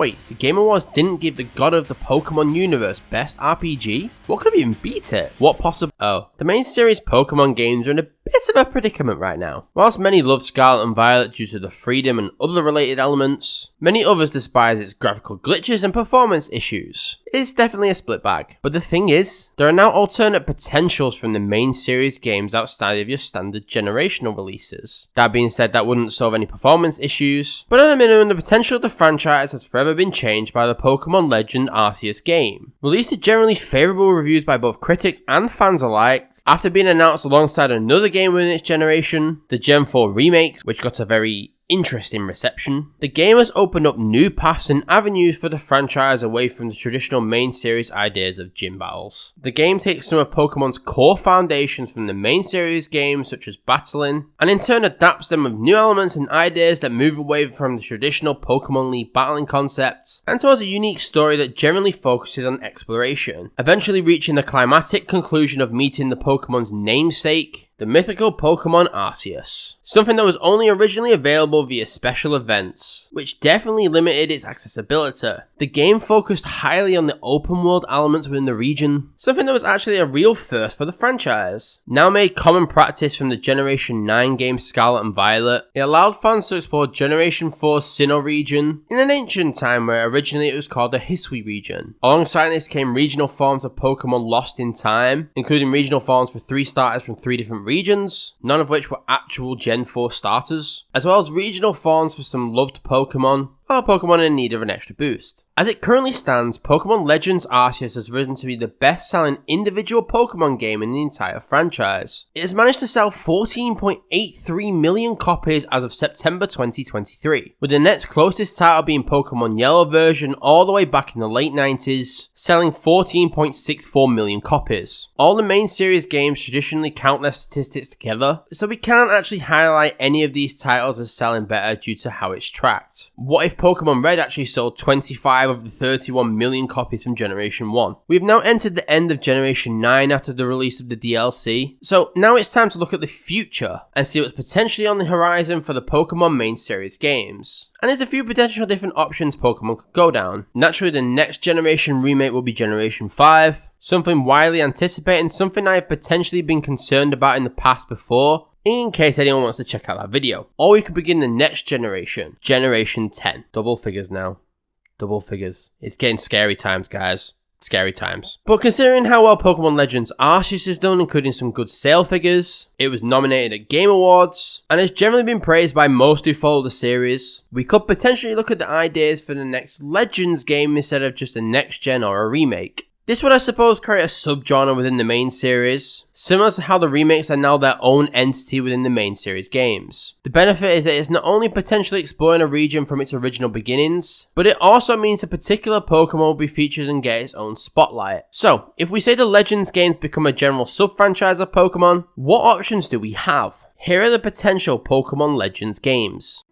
Wait, the Game Awards didn't give the god of the Pokemon universe Best RPG? What could have even beat it? What possible? Oh, the main series Pokemon games are in a bit of a predicament right now. Whilst many love Scarlet and Violet due to the freedom and other related elements, many others despise its graphical glitches and performance issues. It's definitely a split bag. But the thing is, there are now alternate potentials from the main series games outside of your standard generational releases. That being said, that wouldn't solve any performance issues, but at a minimum the potential of the franchise has forever been changed by the Pokemon Legends Arceus game. Released to generally favourable reviews by both critics and fans alike, after being announced alongside another game within its generation, the Gen 4 remakes, which got a very interesting reception, the game has opened up new paths and avenues for the franchise away from the traditional main series ideas of gym battles. The game takes some of Pokemon's core foundations from the main series games such as battling, and in turn adapts them with new elements and ideas that move away from the traditional Pokemon League battling concept, and towards a unique story that generally focuses on exploration, eventually reaching the climatic conclusion of meeting the Pokemon's namesake, the mythical Pokemon Arceus. Something that was only originally available via special events, which definitely limited its accessibility. The game focused highly on the open world elements within the region, something that was actually a real first for the franchise. Now made common practice from the Generation 9 game Scarlet and Violet, it allowed fans to explore Generation 4's Sinnoh region in an ancient time where originally it was called the Hisui region. Alongside this came regional forms of Pokemon lost in time, including regional forms for 3 starters from 3 different regions, none of which were actual Gen 4 starters, as well as regional forms for some loved Pokemon, or Pokemon in need of an extra boost. As it currently stands, Pokemon Legends Arceus has risen to be the best-selling individual Pokemon game in the entire franchise. It has managed to sell 14.83 million copies as of September 2023, with the next closest title being Pokemon Yellow version all the way back in the late 90s, selling 14.64 million copies. All the main series games traditionally count their statistics together, so we can't actually highlight any of these titles as selling better due to how it's tracked. What if Pokemon Red actually sold 25 of the 31 million copies from Generation 1? We've now entered the end of Generation 9 after the release of the DLC, so now it's time to look at the future and see what's potentially on the horizon for the Pokemon main series games. And there's a few potential different options Pokemon could go down. Naturally, the next generation remake will be Generation 5, something widely anticipated and something I have potentially been concerned about in the past before, in case anyone wants to check out that video. Or we could begin the next generation, Generation 10. Double figures now. Double figures. It's getting scary times, guys. Scary times. But considering how well Pokemon Legends Arceus has done, including some good sale figures, it was nominated at Game Awards, and has generally been praised by most who follow the series, we could potentially look at the ideas for the next Legends game instead of just a next gen or a remake. This would, I suppose, create a subgenre within the main series, similar to how the remakes are now their own entity within the main series games. The benefit is that it's not only potentially exploring a region from its original beginnings, but it also means a particular Pokemon will be featured and get its own spotlight. So, if we say the Legends games become a general sub-franchise of Pokemon, what options do we have? Here are the potential Pokemon Legends games.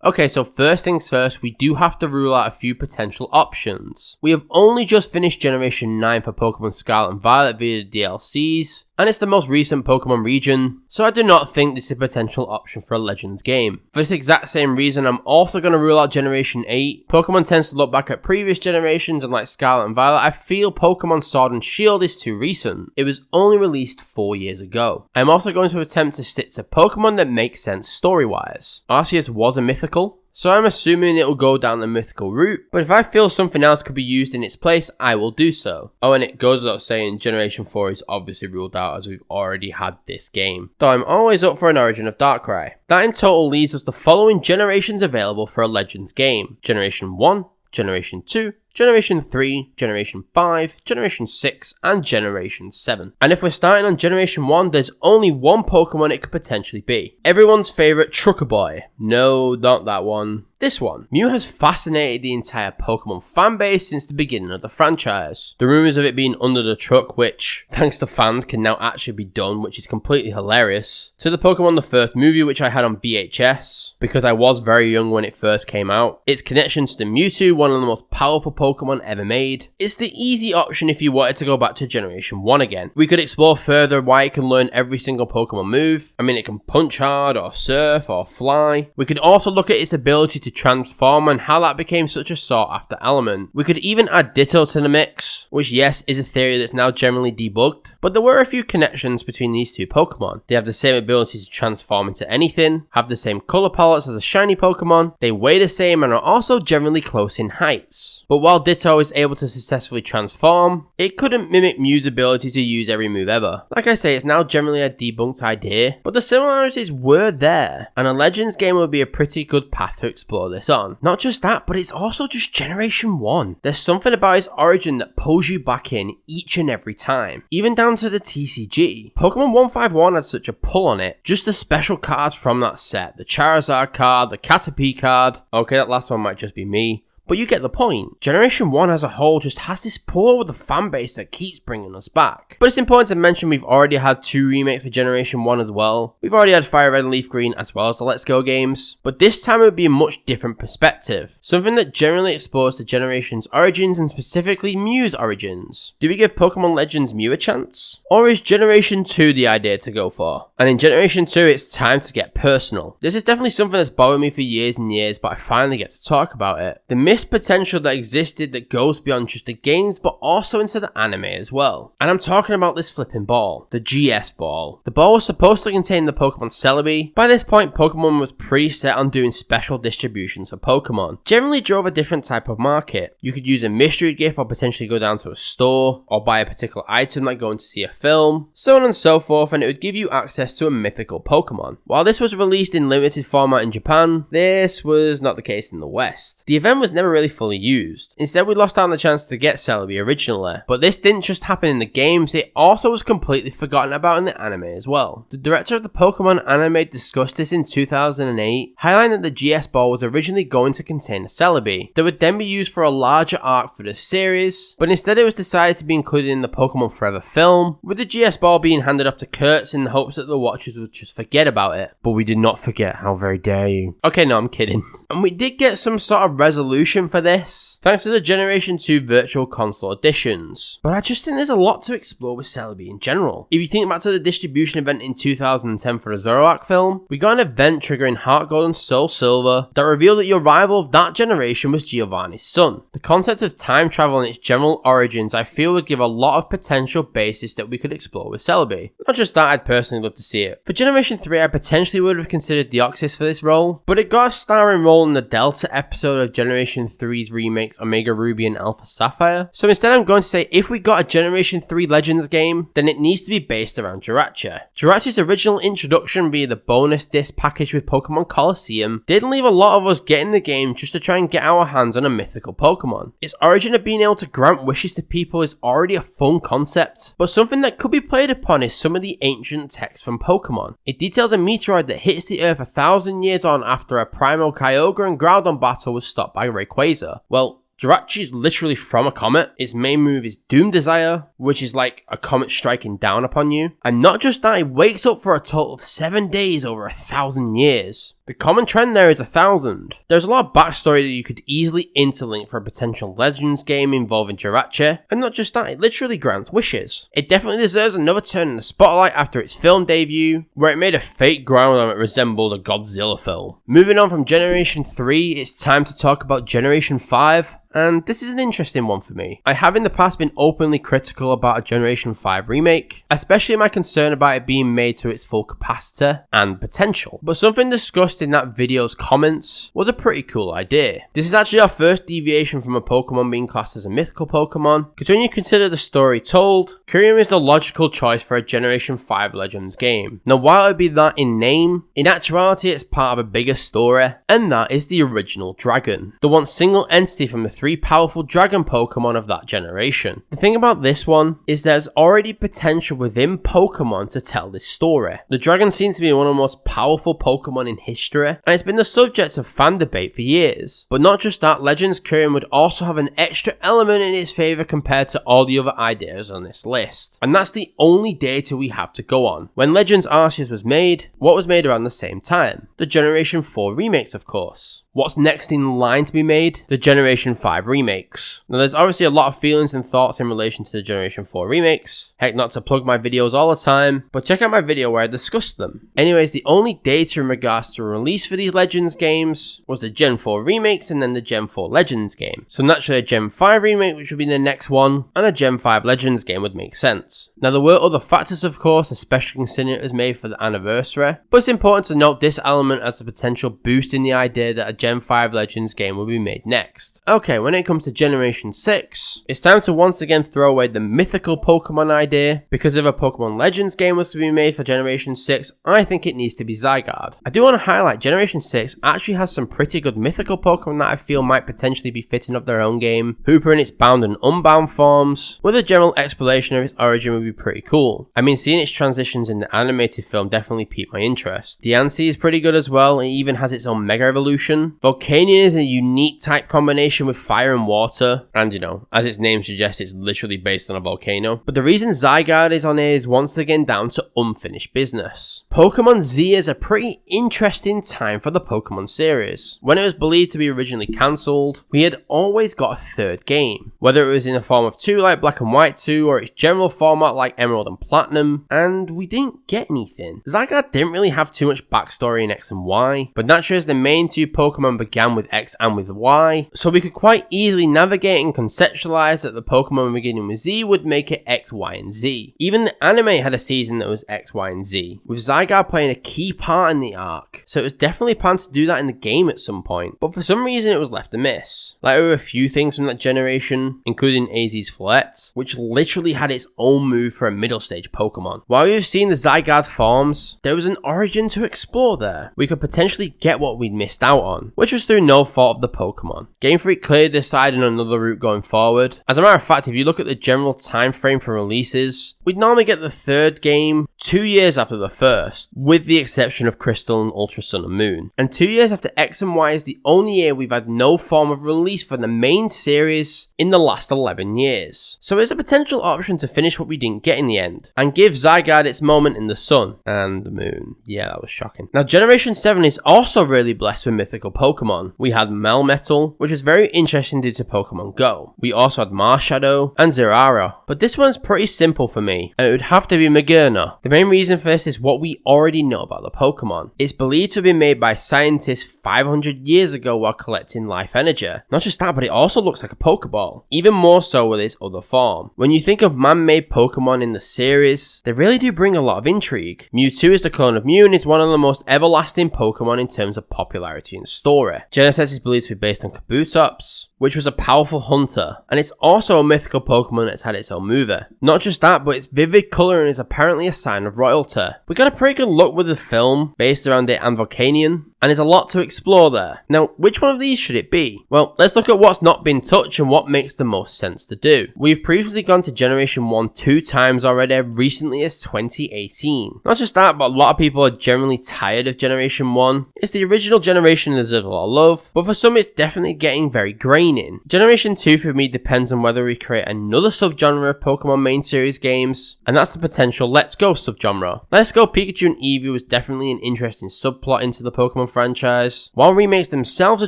Okay, so first things first, we do have to rule out a few potential options. We have only just finished Generation 9 for Pokemon Scarlet and Violet via the DLCs, and it's the most recent Pokemon region, so I do not think this is a potential option for a Legends game. For this exact same reason, I'm also going to rule out Generation 8. Pokemon tends to look back at previous generations, and like Scarlet and Violet, I feel Pokemon Sword and Shield is too recent. It was only released 4 years ago. I'm also going to attempt to stick to Pokemon that make sense story-wise. Arceus was a mythical, so I'm assuming it will go down the mythical route, but if I feel something else could be used in its place, I will do so. Oh, and it goes without saying, Generation 4 is obviously ruled out as we've already had this game, though I'm always up for an Origin of Darkrai. That in total leaves us the following generations available for a Legends game: Generation 1, Generation 2, Generation 3, Generation 5, Generation 6, and Generation 7. And if we're starting on Generation 1, there's only one Pokemon it could potentially be. Everyone's favourite Trucker Boy. No, not that one. This one. Mew has fascinated the entire Pokemon fanbase since the beginning of the franchise. The rumours of it being under the truck, which, thanks to fans, can now actually be done, which is completely hilarious. To the Pokemon the First movie, which I had on VHS, because I was very young when it first came out. Its connections to Mewtwo, one of the most powerful Pokemon Pokemon ever made. It's the easy option if you wanted to go back to Generation 1 again. We could explore further why it can learn every single Pokemon move. I mean, it can punch hard, or surf, or fly. We could also look at its ability to transform and how that became such a sought after element. We could even add Ditto to the mix, which yes, is a theory that's now generally debunked, but there were a few connections between these two Pokemon. They have the same ability to transform into anything, have the same color palettes as a shiny Pokemon, they weigh the same and are also generally close in heights. But while Ditto is able to successfully transform, it couldn't mimic Mew's ability to use every move ever. Like I say, it's now generally a debunked idea, but the similarities were there, and a Legends game would be a pretty good path to explore this on. Not just that, but it's also just Generation 1. There's something about its origin that pulls you back in each and every time, even down to the TCG. Pokemon 151 had such a pull on it, just the special cards from that set, the Charizard card, the Caterpie card. Okay, that last one might just be me, but you get the point. Generation 1 as a whole just has this pull over the fanbase that keeps bringing us back. But it's important to mention we've already had 2 remakes for Generation 1 as well. We've already had Fire Red and Leaf Green as well as the Let's Go games, but this time it would be a much different perspective. Something that generally explores the generation's origins and specifically Mew's origins. Do we give Pokemon Legends Mew a chance? Or is Generation 2 the idea to go for? And in Generation 2 it's time to get personal. This is definitely something that's bothered me for years and years, but I finally get to talk about it. The potential that existed that goes beyond just the games but also into the anime as well. And I'm talking about this flipping ball, the GS ball. The ball was supposed to contain the Pokemon Celebi. By this point, Pokemon was pretty set on doing special distributions for Pokemon. Generally drove a different type of market. You could use a mystery gift or potentially go down to a store or buy a particular item like going to see a film, so on and so forth, and it would give you access to a mythical Pokemon. While this was released in limited format in Japan, this was not the case in the West. The event was never really fully used. Instead, we lost out on the chance to get Celebi originally. But this didn't just happen in the games, it also was completely forgotten about in the anime as well. The director of the Pokemon anime discussed this in 2008, highlighting that the GS ball was originally going to contain a Celebi that would then be used for a larger arc for the series, but instead it was decided to be included in the Pokemon Forever film, with the GS ball being handed off to Kurtz in the hopes that the watchers would just forget about it. But we did not forget, how very dare you. Okay, no, I'm kidding. And we did get some sort of resolution for this, thanks to the Generation 2 Virtual Console editions. But I just think there's a lot to explore with Celebi in general. If you think back to the distribution event in 2010 for the Zoroark film, we got an event triggering Heart Gold and Soul Silver that revealed that your rival of that generation was Giovanni's son. The concept of time travel and its general origins I feel would give a lot of potential basis that we could explore with Celebi. Not just that, I'd personally love to see it. For Generation 3 I potentially would have considered Deoxys for this role, but it got a starring role in the Delta episode of Generation 3's remakes Omega Ruby and Alpha Sapphire. So instead I'm going to say if we got a Generation 3 Legends game, then it needs to be based around Jirachi. Jirachi's original introduction via the bonus disc package with Pokemon Colosseum did leave a lot of us getting the game just to try and get our hands on a mythical Pokemon. Its origin of being able to grant wishes to people is already a fun concept, but something that could be played upon is some of the ancient text from Pokemon. It details a meteoroid that hits the Earth 1,000 years on after a primal Kyogre and Groudon battle was stopped by Rayquaza. Well, Jirachi is literally from a comet. Its main move is Doom Desire, which is like a comet striking down upon you. And not just that, it wakes up for a total of 7 days over 1,000 years. The common trend there is 1,000. There's a lot of backstory that you could easily interlink for a potential Legends game involving Jirachi, and not just that, it literally grants wishes. It definitely deserves another turn in the spotlight after its film debut, where it made a fake Groudon that resembled a Godzilla film. Moving on from Generation 3, it's time to talk about Generation 5. And this is an interesting one for me. I have in the past been openly critical about a Generation 5 remake, especially my concern about it being made to its full capacity and potential. But something discussed in that video's comments was a pretty cool idea. This is actually our first deviation from a Pokemon being classed as a mythical Pokemon, because when you consider the story told, Kyurem is the logical choice for a Generation 5 Legends game. Now while it would be that in name, in actuality it's part of a bigger story, and that is the original dragon, the one single entity from the 3 powerful dragon Pokemon of that generation. The thing about this one is there's already potential within Pokemon to tell this story. The dragon seems to be one of the most powerful Pokemon in history history, and it's been the subject of fan debate for years. But not just that, Legends Kyurem would also have an extra element in its favour compared to all the other ideas on this list. And that's the only data we have to go on. When Legends Arceus was made, what was made around the same time? The Generation 4 remakes, of course. What's next in line to be made? The Generation 5 remakes. Now there's obviously a lot of feelings and thoughts in relation to the Generation 4 remakes. Heck, not to plug my videos all the time, but check out my video where I discussed them. Anyways, the only data in regards to release for these Legends games was the Gen 4 remakes and then the Gen 4 Legends game. So naturally a Gen 5 remake, which would be the next one, and a Gen 5 Legends game would make sense. Now there were other factors of course, especially considering it was made for the anniversary, but it's important to note this element as a potential boost in the idea that a Gen 5 Legends game will be made next. Okay, when it comes to Generation 6, it's time to once again throw away the mythical Pokemon idea, because if a Pokemon Legends game was to be made for Generation 6, I think it needs to be Zygarde. I do want to highlight Generation 6 actually has some pretty good mythical Pokemon that I feel might potentially be fitting of their own game. Hooper in its bound and unbound forms, with a general exploration of its origin would be pretty cool. I mean, seeing its transitions in the animated film definitely piqued my interest. The Diancie is pretty good as well, and it even has its own Mega Evolution. Volcanion is a unique type combination with fire and water, and you know, as its name suggests, it's literally based on a volcano. But the reason Zygarde is on here is once again down to unfinished business. Pokemon Z is a pretty interesting time for the Pokemon series. When it was believed to be originally cancelled, we had always got a third game, whether it was in the form of 2 like Black and White 2 or its general format like Emerald and Platinum, and we didn't get anything. Zygarde didn't really have too much backstory in X and Y, but naturally as the main 2 Pokemon began with X and with Y, so we could quite easily navigate and conceptualize that the Pokemon beginning with Z would make it X, Y, and Z. Even the anime had a season that was X, Y, and Z, with Zygarde playing a key part in the arc, so it was definitely planned to do that in the game at some point, but for some reason it was left amiss. Like there were a few things from that generation, including AZ's Floette, which literally had its own move for a middle stage Pokemon. While we've seen the Zygarde forms, there was an origin to explore there. We could potentially get what we'd missed out on, which was through no fault of the Pokemon. Game Freak clearly decided on another route going forward. As a matter of fact, if you look at the general time frame for releases, we'd normally get the third game 2 years after the first, with the exception of Crystal and Ultra Sun and Moon. And 2 years after X and Y is the only year we've had no form of release for the main series in the last 11 years. So it's a potential option to finish what we didn't get in the end, and give Zygarde its moment in the sun and the moon. Yeah, that was shocking. Now Generation 7 is also really blessed with mythical Pokemon. We had Melmetal, which was very interesting due to Pokemon Go. We also had Marshadow and Zeraora, but this one's pretty simple for me, and it would have to be Magearna. The main reason for this is what we already know about the Pokemon. It's believed to have been made by scientists 500 years ago while collecting life energy. Not just that, but it also looks like a Pokeball, even more so with its other form. When you think of man-made Pokemon in the series, they really do bring a lot of intrigue. Mewtwo is the clone of Mew and is one of the most everlasting Pokemon in terms of popularity and story. Genesis is believed to be based on Kabutops, which was a powerful hunter, and it's also a mythical Pokemon that's had its own mover. Not just that, but its vivid colouring is apparently a sign of royalty. We got a pretty good look with the film based around it and Volcanion, and there's a lot to explore there. Now, which one of these should it be? Well, let's look at what's not been touched and what makes the most sense to do. We've previously gone to Generation 1 2 times already, recently as 2018. Not just that, but a lot of people are generally tired of Generation 1. It's the original generation that deserves a lot of love, but for some it's definitely getting very graining. Generation 2 for me depends on whether we create another subgenre of Pokemon main series games, and that's the potential Let's Go subgenre. Let's Go Pikachu and Eevee was definitely an interesting subplot into the Pokemon franchise. While remakes themselves are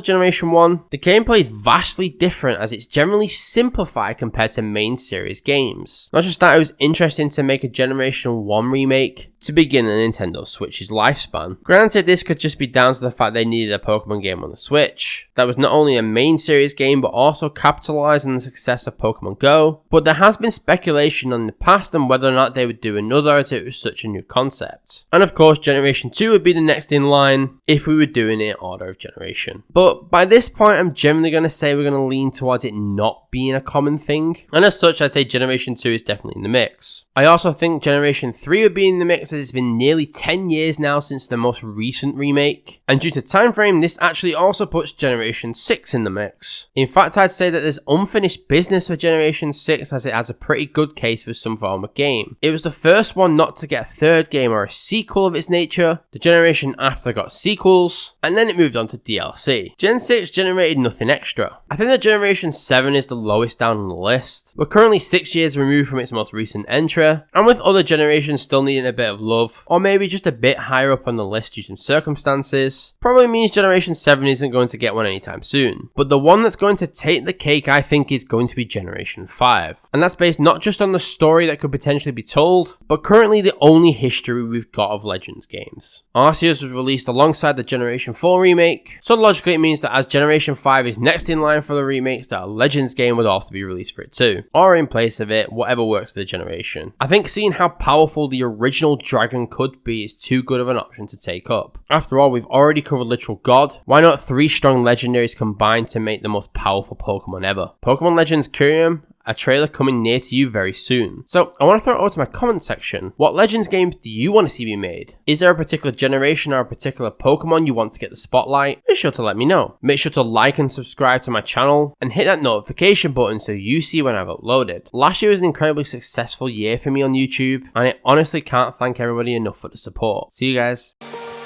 Generation 1, the gameplay is vastly different as it's generally simplified compared to main series games. Not just that, it was interesting to make a Generation 1 remake to begin the Nintendo Switch's lifespan. Granted, this could just be down to the fact they needed a Pokemon game on the Switch that was not only a main series game but also capitalised on the success of Pokemon Go, but there has been speculation on the past on whether or not they would do another as it was such a new concept. And of course, Generation 2 would be the next in line if we were doing it in order of generation. But by this point, I'm generally going to say we're going to lean towards it not being a common thing, and as such, I'd say Generation 2 is definitely in the mix. I also think Generation 3 would be in the mix as it's been nearly 10 years now since the most recent remake, and due to time frame, this actually also puts Generation 6 in the mix. In fact, I'd say that there's unfinished business for Generation 6 as it has a pretty good case for some form of game. It was the first one not to get a third game or a sequel of its nature. The generation after got sequels, levels, and then it moved on to DLC. Gen 6 generated nothing extra. I think that Generation 7 is the lowest down on the list. We're currently 6 years removed from its most recent entry, and with other generations still needing a bit of love, or maybe just a bit higher up on the list due to circumstances, probably means Generation 7 isn't going to get one anytime soon. But the one that's going to take the cake, I think, is going to be Generation 5. And that's based not just on the story that could potentially be told, but currently the only history we've got of Legends games. Arceus was released alongside the Generation 4 remake, so logically it means that as Generation 5 is next in line for the remakes, that a Legends game would also be released for it too, or in place of it, whatever works for the generation. I think seeing how powerful the original dragon could be is too good of an option to take up. After all, we've already covered Literal God, why not 3 strong legendaries combined to make the most powerful Pokemon ever? Pokemon Legends Kyurem, a trailer coming near to you very soon. So I want to throw it over to my comment section. What Legends games do you want to see be made? Is there a particular generation or a particular Pokemon you want to get the spotlight? Make sure to let me know. Make sure to like and subscribe to my channel and hit that notification button so you see when I've uploaded. Last year was an incredibly successful year for me on YouTube, and I honestly can't thank everybody enough for the support. See you guys.